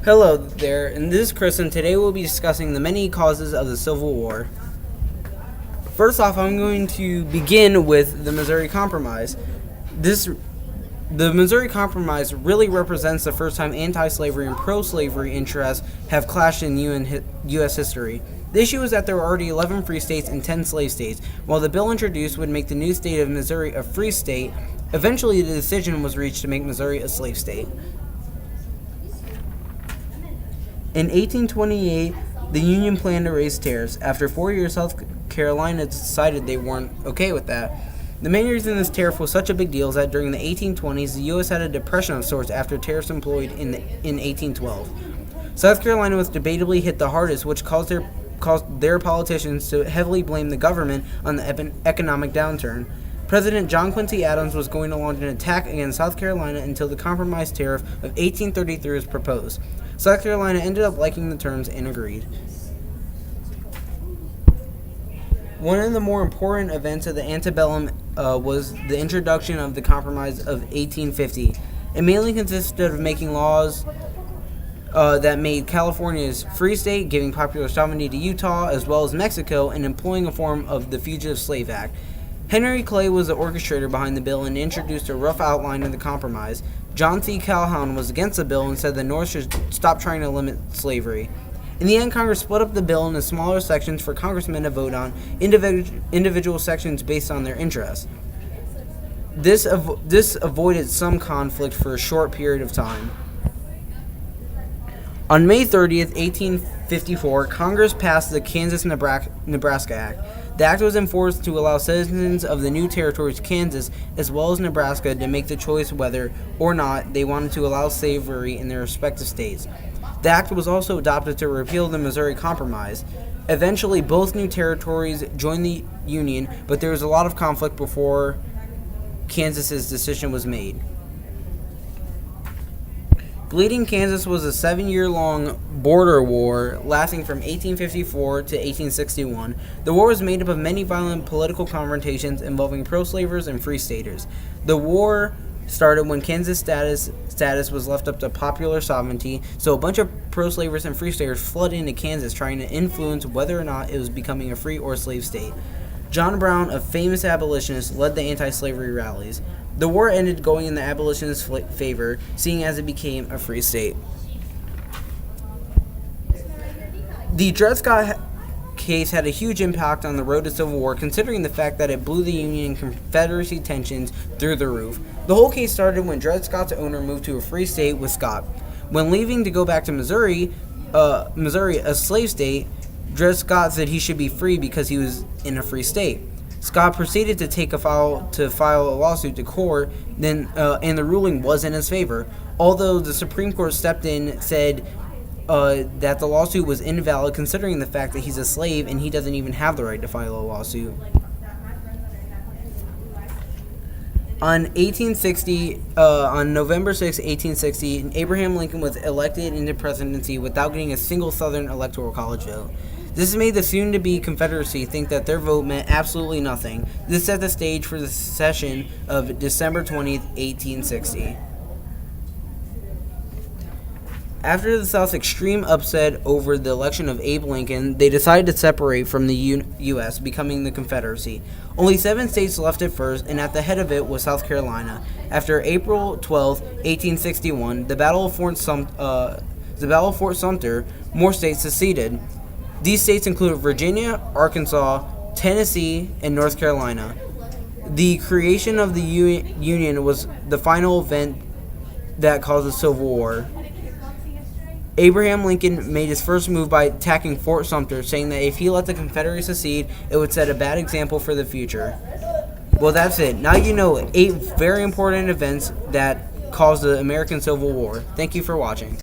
Hello there, and this is Chris, and today we'll be discussing the many causes of the Civil War. First off, I'm going to begin with the Missouri Compromise. The Missouri Compromise really represents the first time anti-slavery and pro-slavery interests have clashed in U.S. history. The issue is that there were already 11 free states and 10 slave states. While the bill introduced would make the new state of Missouri a free state, eventually the decision was reached to make Missouri a slave state. In 1828, the Union planned to raise tariffs. After 4 years, South Carolina decided they weren't okay with that. The main reason this tariff was such a big deal is that during the 1820s, the U.S. had a depression of sorts after tariffs employed in 1812. South Carolina was debatably hit the hardest, which caused their politicians to heavily blame the government on the economic downturn. President John Quincy Adams was going to launch an attack against South Carolina until the compromise tariff of 1833 was proposed. South Carolina ended up liking the terms and agreed. One of the more important events of the antebellum was the introduction of the Compromise of 1850. It mainly consisted of making laws that made California's free state, giving popular sovereignty to Utah as well as Mexico, and employing a form of the Fugitive Slave Act. Henry Clay was the orchestrator behind the bill and introduced a rough outline of the compromise. John C. Calhoun was against the bill and said the North should stop trying to limit slavery. In the end, Congress split up the bill into smaller sections for congressmen to vote on individual sections based on their interests. This avoided some conflict for a short period of time. On May 30th, 1854, Congress passed the Kansas-Nebraska Act. The act was enforced to allow citizens of the new territories, Kansas as well as Nebraska, to make the choice whether or not they wanted to allow slavery in their respective states. The act was also adopted to repeal the Missouri Compromise. Eventually, both new territories joined the Union, but there was a lot of conflict before Kansas's decision was made. Bleeding Kansas was a 7-year-long border war lasting from 1854 to 1861. The war was made up of many violent political confrontations involving pro-slavers and free-staters. The war started when Kansas status was left up to popular sovereignty, so a bunch of pro-slavers and free-staters flooded into Kansas trying to influence whether or not it was becoming a free or slave state. John Brown, a famous abolitionist, led the anti-slavery rallies. The war ended going in the abolitionists' favor, seeing as it became a free state. The Dred Scott case had a huge impact on the road to Civil War, considering the fact that it blew the Union and Confederacy tensions through the roof. The whole case started when Dred Scott's owner moved to a free state with Scott. When leaving to go back to Missouri, a slave state, Dred Scott said he should be free because he was in a free state. Scott proceeded to file a lawsuit to court, and the ruling was in his favor. Although the Supreme Court stepped in, said that the lawsuit was invalid, considering the fact that he's a slave and he doesn't even have the right to file a lawsuit. On November 6, 1860, Abraham Lincoln was elected into presidency without getting a single Southern Electoral College vote. This made the soon-to-be Confederacy think that their vote meant absolutely nothing. This set the stage for the secession of December 20, 1860. After the South's extreme upset over the election of Abe Lincoln, they decided to separate from the U.S., becoming the Confederacy. Only 7 states left at first, and at the head of it was South Carolina. After April 12, 1861, the Battle of Fort Sumter, more states seceded. These states included Virginia, Arkansas, Tennessee, and North Carolina. The creation of the Union was the final event that caused the Civil War. Abraham Lincoln made his first move by attacking Fort Sumter, saying that if he let the Confederacy secede, it would set a bad example for the future. Well, that's it. Now you know 8 very important events that caused the American Civil War. Thank you for watching.